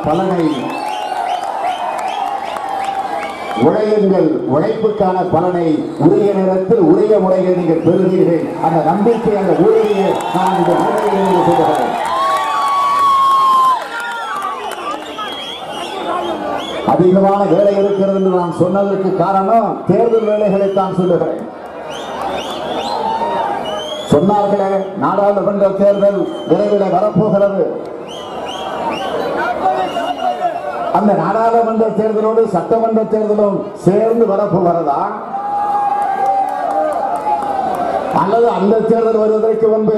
பலனை உழையுங்கள். உழைப்புக்கான பலனை உரிய நேரத்தில் உரிய முறையில் நீங்கள் பெறுவீர்கள். அந்த நம்பிக்கை, அந்த உறுதியை நான் இந்த மேடையில் சொல்லுகிறேன். அதிகமான வேலை இருக்கிறது என்று நான் சொன்னதற்கு காரணம் தேர்தல் வேலைகளைத்தான் சொல்லுகிறேன். சொன்னார்களே, நாடாளுமன்ற தேர்தல் விரைவில் வரப்போகிறது. அந்த நாடாளுமன்ற தேர்தலோடு சட்டமன்ற தேர்தலும் சேர்ந்து வரப்போகிறதா, அல்லது அந்த தேர்தல் வருவதற்கு முன்பு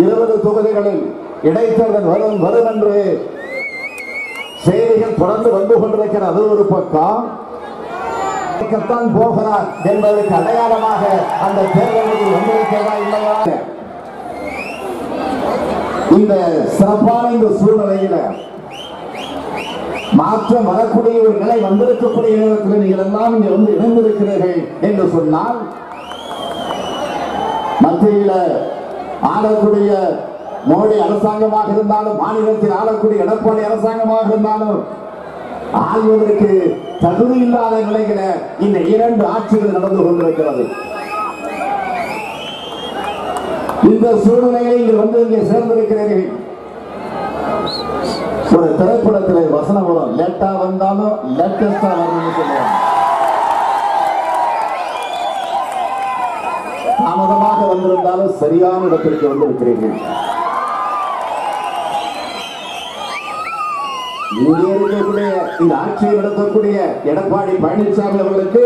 20 தொகுதிகளில் இடைத்தேர்தல் வரும் என்று செய்திகள் தொடர்ந்து வந்து கொண்டிருக்கிறது. அது ஒரு பக்கம் போகிறார் என்பதற்கு அடையாளமாக அந்த தேர்தலில் வந்திருக்கிறதா இல்லையா? இந்த சிறப்பான இந்த சூழ்நிலையில மாற்றம் வரக்கூடிய ஒரு நிலை வந்திருக்கக்கூடிய நேரத்தில் நீங்கள் எல்லாம் இங்கே வந்து இணைந்திருக்கிறீர்கள் என்று சொன்னால், மத்தியில் ஆளக்கூடிய மோடி அரசாங்கமாக இருந்தாலும், மாநிலத்தில் ஆளக்கூடிய எடப்பாடி அரசாங்கமாக இருந்தாலும், ஆள்வதற்கு தகுதி இல்லாத நிலையில இந்த 2 ஆட்சிகள் நடந்து கொண்டிருக்கிறது. இந்த சூழ்நிலையை இங்கே சேர்ந்திருக்கிறீர்கள். ஒரு திரைப்படத்தில் வசனம் வரும், லேட்டா வந்தாலும் லேட்டஸ்டா வரணும்னு சொல்லுவாங்க. தாமதமாக வந்திருந்தாலும் சரியான இடத்திற்கு வந்திருக்கிறீர்கள். இங்கே இருக்கக்கூடிய இந்த ஆட்சியை நடத்தக்கூடிய எடப்பாடி பழனிசாமி அவர்களுக்கு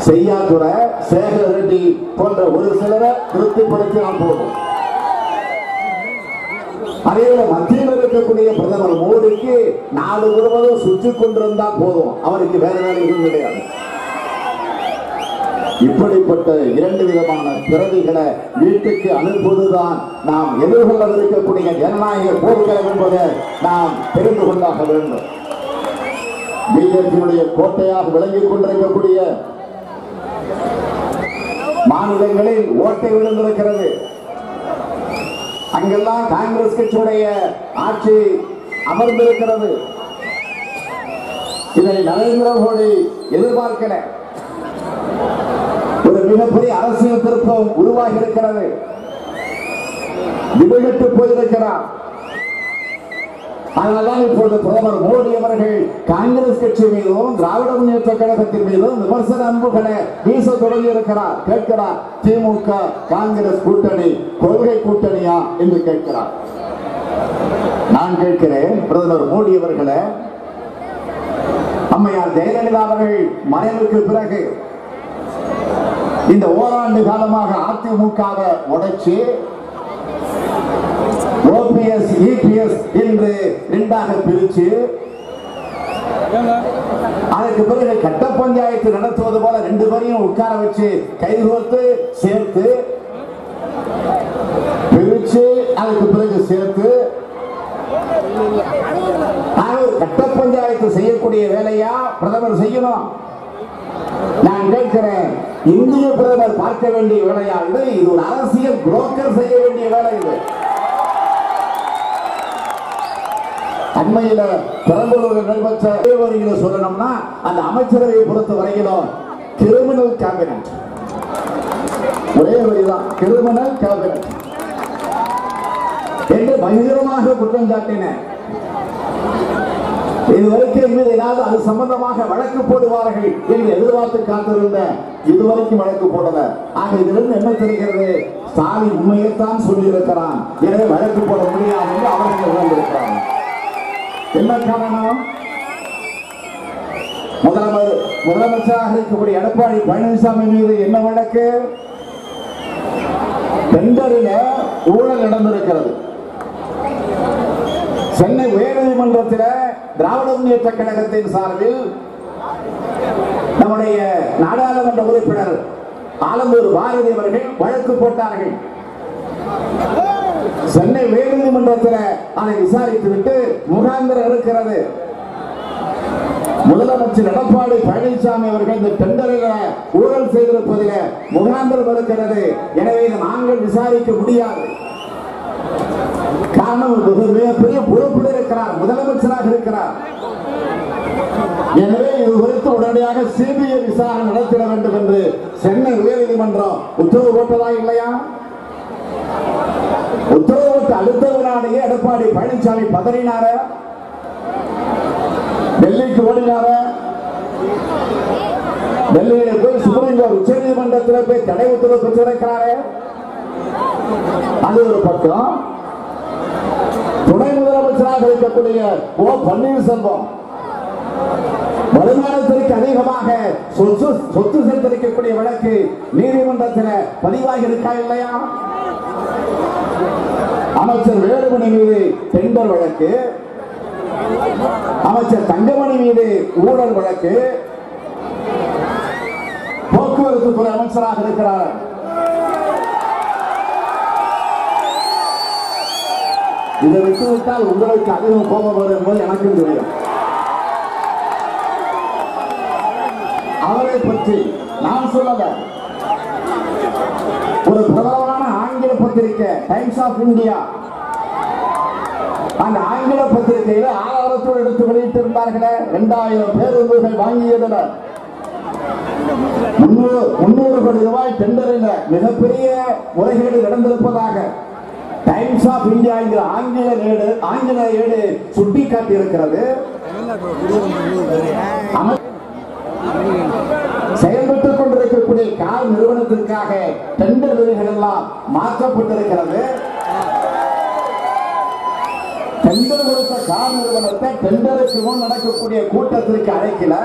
செய்யாதுரை, சேகர் ரெட்டி போன்ற ஒரு சிலரை திருப்திப்படுத்தினால் போதும். அதேபோல மத்தியில் இருக்கக்கூடிய பிரதமர் மோடிக்கு நாடு முழுவதும் சுற்றி கொண்டிருந்தால் போதும், அவருக்கு வேற வேலை எதுவும் கிடையாது. இப்படிப்பட்ட 2 விதமான பிறவிகளை வீட்டுக்கு அனுப்புவதுதான் நாம் எதிர்கொள்ளவிருக்கக்கூடிய ஜனநாயக போர்க்களம் என்பதை நாம் தெரிந்து கொண்டாக வேண்டும். பிஜேபியுடைய கோட்டையாக விளங்கிக் கொண்டிருக்கக்கூடிய மாநிலங்களில் ஓட்டை விழுந்திருக்கிறது. அங்கெல்லாம் காங்கிரஸ் கட்சியுடைய ஆட்சி அமர்ந்திருக்கிறது. இதை நரேந்திர மோடி எதிர்பார்க்கல. ஒரு மிகப்பெரிய அரசியல் திருப்பம் உருவாகி இருக்கிறது. விடுவிட்டு போயிருக்கிறார். அதனால்தான் இப்பொழுது பிரதமர் மோடி அவர்கள் காங்கிரஸ் கட்சி மீதும் திராவிட முன்னேற்ற கழகத்தின் மீதும் விமர்சன அம்புகளை வீச தொடங்கி இருக்கிறார். கேட்கிறார், திமுக காங்கிரஸ் கூட்டணி கொள்கை கூட்டணியா என்று கேட்கிறார். நான் கேட்கிறேன், பிரதமர் மோடி அவர்களே, அம்மையார் ஜெயலலிதா அவர்கள் மறைவுக்கு பிறகு இந்த ஓராண்டு காலமாக அதிமுகவை உடைச்சு OPS EPS என்று 2ஆக பிரிச்சு, அதற்கு பிறகு கட்ட பஞ்சாயத்து நடத்துவது போல 2 பேரையும் உட்கார வச்சு கைகோர்த்து சேர்த்து பிரிச்சு, அதுக்கு பிறகு சேர்த்து கட்ட பஞ்சாயத்து செய்யக்கூடிய வேலையா பிரதமர் செய்யணும்? நான் கேட்கிறேன், இந்திய பிரதமர் பார்க்க வேண்டிய வேலையா இது? இது ஒரு அரசியல் புரோக்கர் செய்ய வேண்டிய வேலை. இது அண்மையில பெரம்பலூரில் நடைபெற்ற சொல்லணும்னா, அந்த அமைச்சரவையை பொறுத்த வரையிலும் கிரிமினல் கேபினட், ஒரே வழிதான், கிரிமினல் கேபினட் என்று பகிரமாக குற்றம் சாட்டின. இதுவரைக்கும் ஏதாவது அது சம்பந்தமாக வழக்கு போடுவார்கள் என்று எதிர்பார்த்து காத்திருந்த, இதுவரைக்கும் வழக்கு போடல. ஆக இதிலிருந்து என்ன தெரிகிறது? ஸ்டாலின் உண்மையைத்தான் சொல்லியிருக்கிறான். எனவே வழக்கு போட முடியாது என்று அவர்கள் உணர்ந்திருக்கிறார். என்ன காரணம்? முதலமைச்சராக இருக்கக்கூடிய எடப்பாடி பழனிசாமி மீது என்ன வழக்கு? டெண்டரில் ஊழல் நடந்திருக்கிறது. சென்னை உயர்நீதிமன்றத்தில் திராவிட முன்னேற்ற கழகத்தின் சார்பில் நம்முடைய நாடாளுமன்ற உறுப்பினர் ஆலந்தூர் பாரதி அவர்கள் வழக்கு போட்டார்கள். சென்னை உயர்நீதிமன்றத்தில் அதை விசாரித்துவிட்டு முகாந்திரம் இருக்கிறது. முதலமைச்சர் எடப்பாடி பழனிசாமி அவர்கள் இந்த டெண்டரில் ஊழல் செய்திருப்பதில் முகாந்திரம் இருக்கிறது. எனவே நாங்கள் விசாரிக்க முடியாது. காரணம் மிகப்பெரிய பொறுப்பில் இருக்கிறார், முதலமைச்சராக இருக்கிறார். எனவே இது குறித்து உடனடியாக சிபிஐ விசாரணை நடத்திட வேண்டும் என்று சென்னை உயர்நீதிமன்றம் உத்தரவு போட்டதா இல்லையா? உத்தரவு போட்டு அடுத்த வினாடியே எடப்பாடி பழனிசாமி பதறினார, டெல்லிக்கு ஓடினார, டெல்லியில போய் சுப்ரீம் கோர்ட் உச்ச நீதிமன்றத்தில் போய் தடை உத்தரவு பெற்றிருக்கிறாரு. அது ஒரு பக்கம். துணை முதலமைச்சராக இருக்கக்கூடிய ஓ பன்னீர்செல்வம் வருமானத்திற்கு அதிகமாக சொத்து சேர்த்திருக்கக்கூடிய வழக்கு நீதிமன்றத்தில் பதிவாகி இருக்கா இல்லையா? அமைச்சர் வேலுமணி மீது டெண்டர் வழக்கு, அமைச்சர் தங்கமணி மீது ஊழல் வழக்கு, போக்குவரத்து துறை அமைச்சராக இருக்கிறார். இதை விட்டுவிட்டால் உங்களுக்கு அதிகம் கோபம் வரும் என்பது எனக்கும் தெரியும். அவரை பற்றி நான் சொல்லல. ஒரு பிரபலமான ஆங்கில பத்திரிகை டைம்ஸ் ஆஃப் இந்தியா, அந்த ஆங்கில பத்திரிகையில ஆதாரத்தோடு எடுத்து வெளியிட்டிருந்தார்களே, 2000 பேருந்துகள் வாங்கியதுல 300 கோடி ரூபாய் டெண்டரில் மிகப்பெரிய முறைகேடு நடந்திருப்பதாக டைம்ஸ் ஆஃப் இந்தியா என்கிற ஆங்கில ஏடு சுட்டிக்காட்டி இருக்கிறது. செயல்பட்டுக் கொண்டிருக்கக்கூடிய கார் நிறுவனத்திற்காக டெண்டர் விதிகள் எல்லாம் மாற்றப்பட்டிருக்கிறது. டெண்டர் கொடுத்த கார் நிறுவனத்தை டெண்டருக்கு முன் நடக்கக்கூடிய கூட்டத்திற்கு அழைக்கல,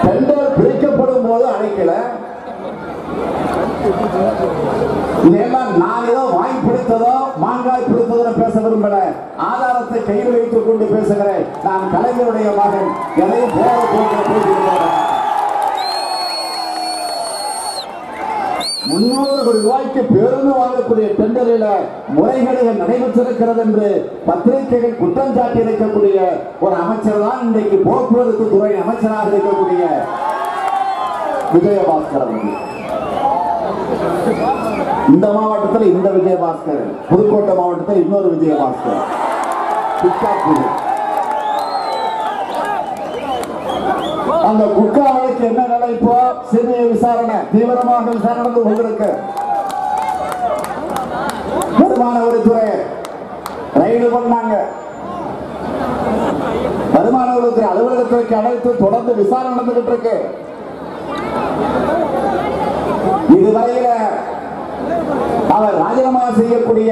டெண்டர் பிரிக்கப்படும் போது அழைக்கல. இதெல்லாம் நான் ஏதோ வாங்கி பிடித்ததோ மாங்காய் பிடித்ததோ பேச விரும்பல. ஆதாரத்தை கையில் வைத்துக் கொண்டு பேசுகிறேன். நான் கலைஞருடைய மகன், எதையும் போக போக பேசுகிறேன். 300 கோடி ரூபாய்க்கு பேருந்து வாங்கக்கூடிய டெண்டரில் முறைகேடுகள் நடைபெற்றிருக்கிறது என்று பத்திரிகைகள் குற்றம் சாட்டி இருக்கக்கூடிய ஒரு அமைச்சர் தான் இன்றைக்கு போக்குவரத்து துறை அமைச்சராக இருக்கக்கூடிய விஜயபாஸ்கர் அவர்கள். இந்த மாவட்டத்தில் இந்த விஜயபாஸ்கர், புதுக்கோட்டை மாவட்டத்தில் இன்னொரு விஜயபாஸ்கர். அந்த குட்கா வழக்கு என்ன நிலை? இப்போ சிபிஐ விசாரணை, தீவிரமாக விசாரணை நடந்து கொண்டிருக்கு. வருமான வரித்துறை ரைடு பண்ணாங்க. வருமான வரித்துறை அலுவலகத்திற்கு அழைத்து தொடர்ந்து விசாரணை நடந்துகிட்டு இருக்கு. இதுவரையில அவர் ராஜினாமா செய்யக்கூடிய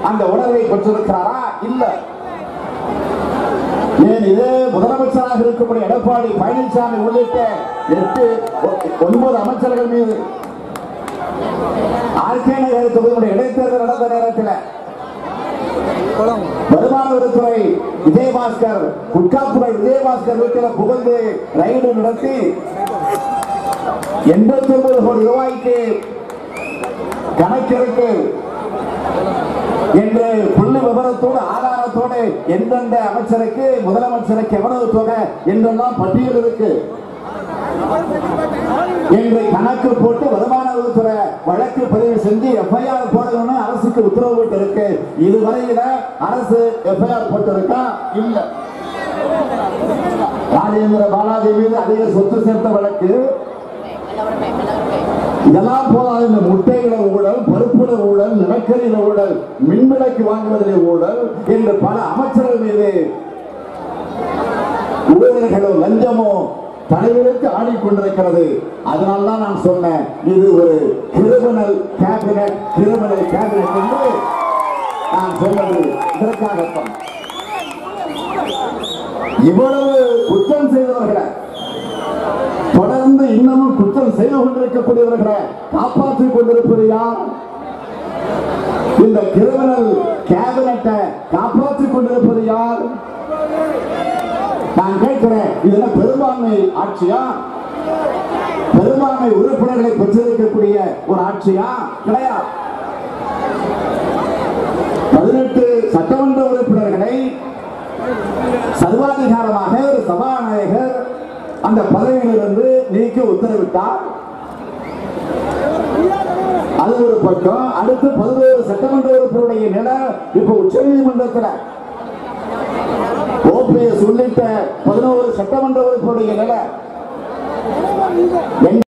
அந்த உணர்வை பெற்றிருக்கிறாரா? இல்ல. ஏன் இதே முதலமைச்சராக இருக்கக்கூடிய எடப்பாடி பழனிசாமி உள்ளிட்ட 8-9 அமைச்சர்கள் மீது ஆர்கே நகர் தொகுதியுடைய இடைத்தேர்தல் நடந்த நேரத்தில் வருமான வரித்துறை விஜயபாஸ்கர், குட்காப்புரை விஜயபாஸ்கர் வீட்டில் புகுந்து ரைடு நடத்தி 89 கோடி ரூபாய்க்கு கணக்கிற்கு என்று புள்ளி விவரத்தோடு ஆதாரத்தோடு எந்தெந்த அமைச்சருக்கு முதலமைச்சருக்கு எவ்வளவு தொகை என்றெல்லாம் பட்டியல் இருக்கு என்று கணக்கு போட்டு வருமான வரித்துறை வழக்கு பதிவு செஞ்சு எஃப்ஐஆர் போடணும்னு அரசுக்கு உத்தரவு போட்டு இருக்கு. இதுவரையில அரசு எஃப்ஐஆர் போட்டிருக்கா? இல்ல. ராஜேந்திர பாலாஜி மீது அதிக சொத்து சேர்த்த வழக்கு, இதெல்லாம் போதாது. இந்த முட்டைகள ஊழல், பருப்புல ஊழல், நிலக்கரியில ஊழல், மின்விலக்கு வாங்குவதிலே ஊழல் என்று பல அமைச்சர்கள் மீது ஊழல்களோ லஞ்சமோ தலைவருக்கு ஆடிக்கொண்டிருக்கிறது. அதனால்தான் நான் சொன்னேன், இது ஒரு கிரிமினல் கேபினட் என்று நான் சொன்னது இதற்காகத்தான். இவ்வளவு குற்றம் செய்தவர்களை, தொடர்ந்து இன்னமும் குற்றம் செய்து கொண்டிருக்கக்கூடியவர்களை காப்பாற்றிக் கொண்டிருப்பது யார்? இந்த கிரிமினல் கேபினட்டை காப்பாற்றிக் கொண்டிருப்பது யார்? நான் கேட்கிறேன், இது பெரும்பான்மை ஆட்சியா? பெரும்பான்மை உறுப்பினர்களை பெற்றிருக்கக்கூடிய ஒரு ஆட்சியா? கிடையாது. 18 சட்டமன்ற உறுப்பினர்களை சர்வாதிகாரமாக ஒரு சபாநாயகர் அந்த பதவியிலிருந்து நீக்க உத்தரவிட்டார். அது ஒரு பக்கம். அடுத்து 11 சட்டமன்ற உறுப்பினருடைய நிலை இப்ப உச்ச நீதிமன்றத்தில். ஓபிஎஸ் உள்ளிட்ட 11 சட்டமன்ற உறுப்பினருடைய நிலை